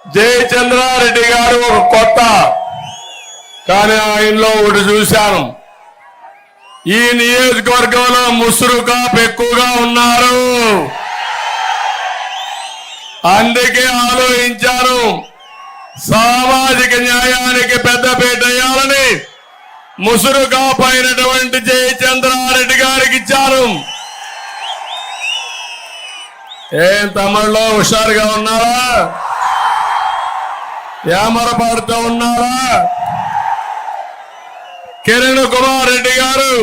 జయచంద్రారెడ్డి గారు ఒక కొత్త, కానీ ఆయనలో ఒకటి చూశాను. ఈ నియోజకవర్గంలో ముసురు కాపు ఎక్కువగా ఉన్నారు. అందుకే ఆలోచించాను, సామాజిక న్యాయానికి పెద్దపీట వేయాలని ముసురు కాపు అయినటువంటి జయచంద్రారెడ్డి గారికి ఇచ్చారు. ఏం తమిళలో హుషారుగా ఉన్నారా? ఏమరపాడుతూ ఉన్నారా? కిరణ్ కుమార్ రెడ్డి గారు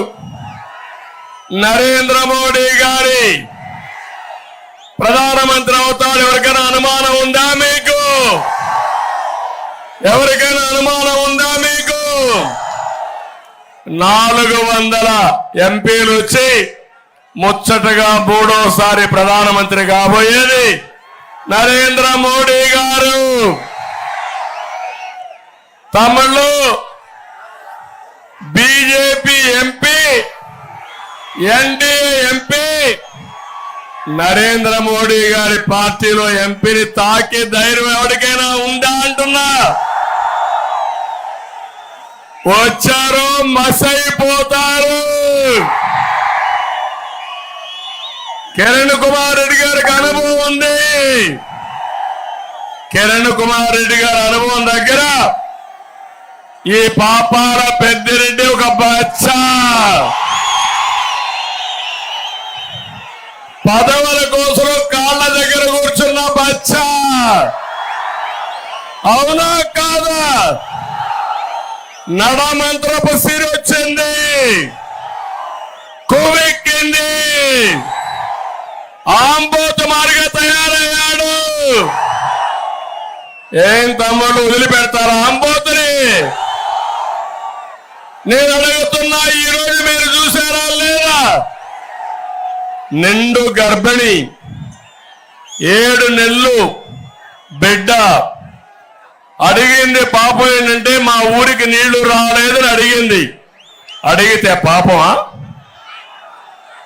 నరేంద్ర మోడీ గారి ప్రధానమంత్రి అవుతాడు. ఎవరికైనా అనుమానం ఉందా మీకు? ఎవరికైనా అనుమానం ఉందా మీకు? 400 ఎంపీలు వచ్చి ముచ్చటగా మూడోసారి ప్రధానమంత్రి కాబోయేది నరేంద్ర మోడీ గారు. తమిళలో BJP MP, NDA MP Narendra Modi గారి పార్టీలో ఎంపీని తాకే ధైర్యం ఎవరికైనా ఉందా అంటున్నా. వచ్చారు మసైపోతారు. కిరణ్ కుమార్ రెడ్డి గారికి అనుభవం ఉంది. కిరణ్ కుమార్ రెడ్డి గారి అనుభవం దగ్గర ఈ పాపాల పెద్దిరెడ్డి ఒక బచ్చా, పదవుల కోసం కాళ్ళ దగ్గర కూర్చున్న బచ్చా. అవునా కాదా? నడమంత్రపు సిరి వచ్చింది, కొవ్వెక్కింది, ఆంబోతు మార్గా తయారయ్యాడు. ఏం తమ్ముళ్ళు వదిలిపెడతారా ఆంబోతుని? నేను అడుగుతున్నా, ఈ రోజు మీరు చూసారా లేదా? నిండు గర్భిణి, 7 నెలలు బిడ్డ అడిగింది. పాపం ఏంటంటే మా ఊరికి నీళ్లు రాలేదని అడిగింది. అడిగితే పాపమా?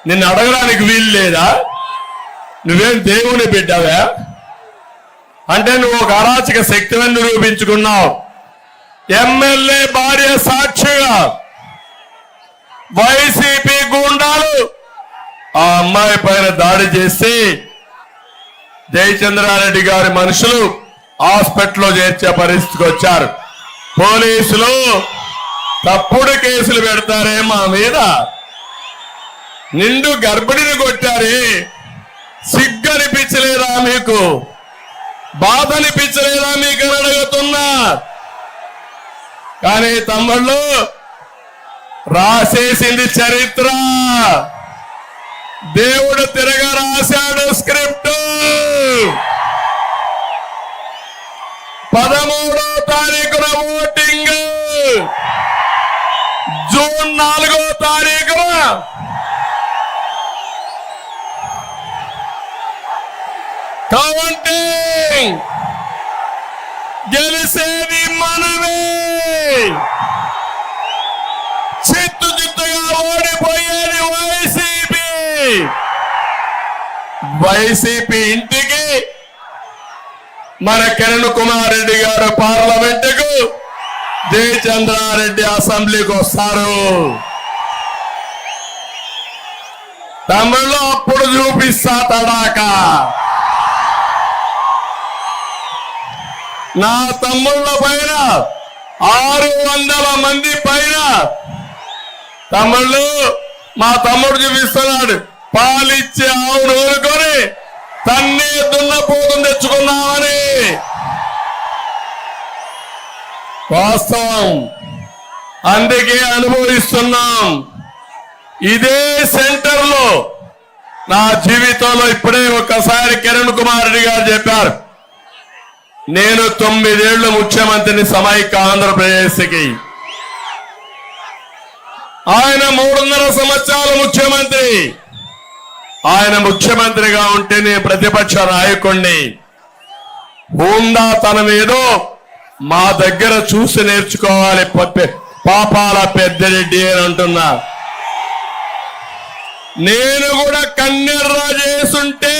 నిన్ను అడగడానికి వీలు లేదా? నువ్వేం దేవుని బిడ్డవా? అంటే నువ్వు ఒక అరాచక శక్తిని నిరూపించుకున్నావు. ఎమ్మెల్యే భార్య సాక్షిగా వైసీపీ గూండాలు ఆ అమ్మాయి పైన దాడి చేసి జయచంద్రారెడ్డి గారి మనుషులు హాస్పిటల్లో చేర్చే పరిస్థితికి వచ్చారు. పోలీసులు తప్పుడు కేసులు పెడతారే మా మీద. నిండు గర్భిణిని కొట్టారే, సిగ్గు అనిపించలేదా మీకు? బాధ అనిపించలేదా మీకు అని అడుగుతున్నా. కానీ తమ్ముళ్ళు రాసేసింది చరిత్ర. దేవుడు తిరగ రాశాడు స్క్రిప్ట్. 13వ తారీఖున ఓటింగ్, జూన్ 4వ తారీఖున కౌంటింగ్. గెలిసేది మనమే, చిత్తుగా ఓడిపోయేది వైసీపీ. వైసీపీ ఇంటికి మన కిరణ్ కుమార్ రెడ్డి గారు పార్లమెంటుకు, జయచంద్రారెడ్డి అసెంబ్లీకి వస్తారు. తమిళలో అప్పుడు చూపిస్తా తడాక. నా తమ్ముళ్ళ పైన 600 మంది పైన తమ్ముళ్ళు, మా తమ్ముడు చూపిస్తున్నాడు. పాలిచ్చే ఆవును ఊరుకొని తన్నే దున్నపోతం తెచ్చుకున్నామని. వాస్తవం, అందుకే అనుభవిస్తున్నాం. ఇదే సెంటర్ లో నా జీవితంలో ఇప్పుడే ఒకసారి కిరణ్ కుమార్ రెడ్డి గారు చెప్పారు, నేను 9 ఏళ్లు ముఖ్యమంత్రిని సమైక్య ఆంధ్రప్రదేశ్కి. ఆయన 3.5 సంవత్సరాల ముఖ్యమంత్రి. ఆయన ముఖ్యమంత్రిగా ఉంటే నేను ప్రతిపక్ష నాయకుణ్ణి. హోందాతనం ఏదో మా దగ్గర చూసి నేర్చుకోవాలి పాపాల పెద్దిరెడ్డి అని అంటున్నా. నేను కూడా కన్నెర్ర చేసుంటే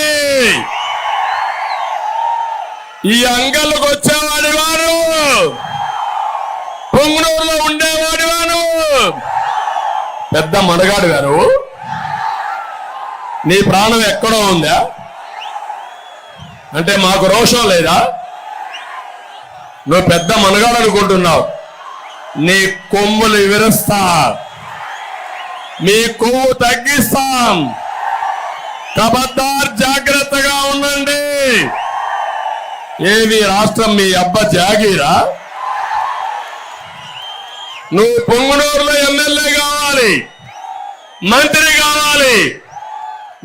ఈ అంగళ్ళకు వచ్చేవాడి వారు, పొంగునూరులో ఉండేవాడి వారు, పెద్ద మనగాడు గారు. నీ ప్రాణం ఎక్కడో ఉందా అంటే మాకు రోషం లేదా? నువ్వు పెద్ద మనగాడు అనుకుంటున్నావు. నీ కొమ్ములు విరుస్తా, నీ కొవ్వు తగ్గిస్తాం. ఖబర్దార్, జాగ్రత్తగా ఉండండి. ఏది రాష్ట్రం మీ అబ్బ జాగీరా? నువ్వు పొంగునూరులో ఎమ్మెల్యే కావాలి, మంత్రి కావాలి.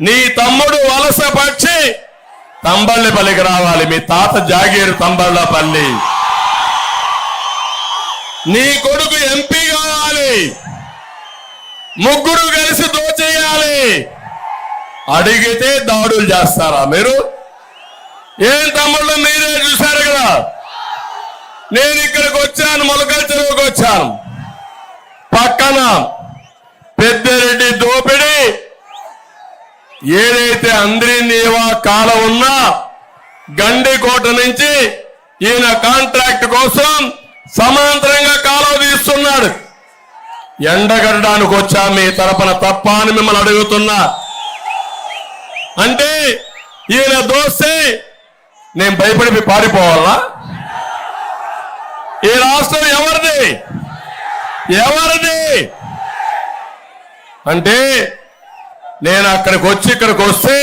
నీ తమ్ముడు వలస పక్షి తంబళ్ళపల్లికి రావాలి. మీ తాత జాగీరు తంబళ్ళపల్లి. నీ కొడుకు ఎంపీ కావాలి. ముగ్గురు కలిసి దోచేయాలి. అడిగితే దాడులు చేస్తారా మీరు? ఏం తమ్ముళ్ళు, మీరే చూశారు కదా. నేను ఇక్కడికి వచ్చాను, మొలకల చెరువుకి వచ్చాను. పక్కన పెద్దిరెడ్డి దోపిడి, ఏదైతే అంద్రినీవా కాల ఉన్నా గండికోట నుంచి ఈయన కాంట్రాక్ట్ కోసం సమాంతరంగా కాలువ తీస్తున్నాడు. ఎండగడడానికి వచ్చా, మీ తరపున తప్ప అని మిమ్మల్ని అడుగుతున్నా. అంటే ఈయన దోస్తే నేను భయపడి పారిపోవాలా? ఈ రాష్ట్రం ఎవరిది? ఎవరిది అంటే నేను ఇక్కడికి వస్తే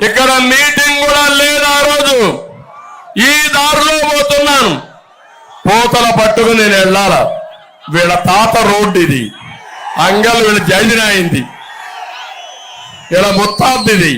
ఇక్కడ మీటింగ్ కూడా లేదు. ఆ రోజు ఈ దారిలో పోతున్నాను. పోతల పట్టుకు నేను వెళ్ళాలా? వీళ్ళ తాత రోడ్డు ఇది, అంగల్ వీళ్ళ జైజన అయింది, వీళ్ళ ముత్తాద్దిది.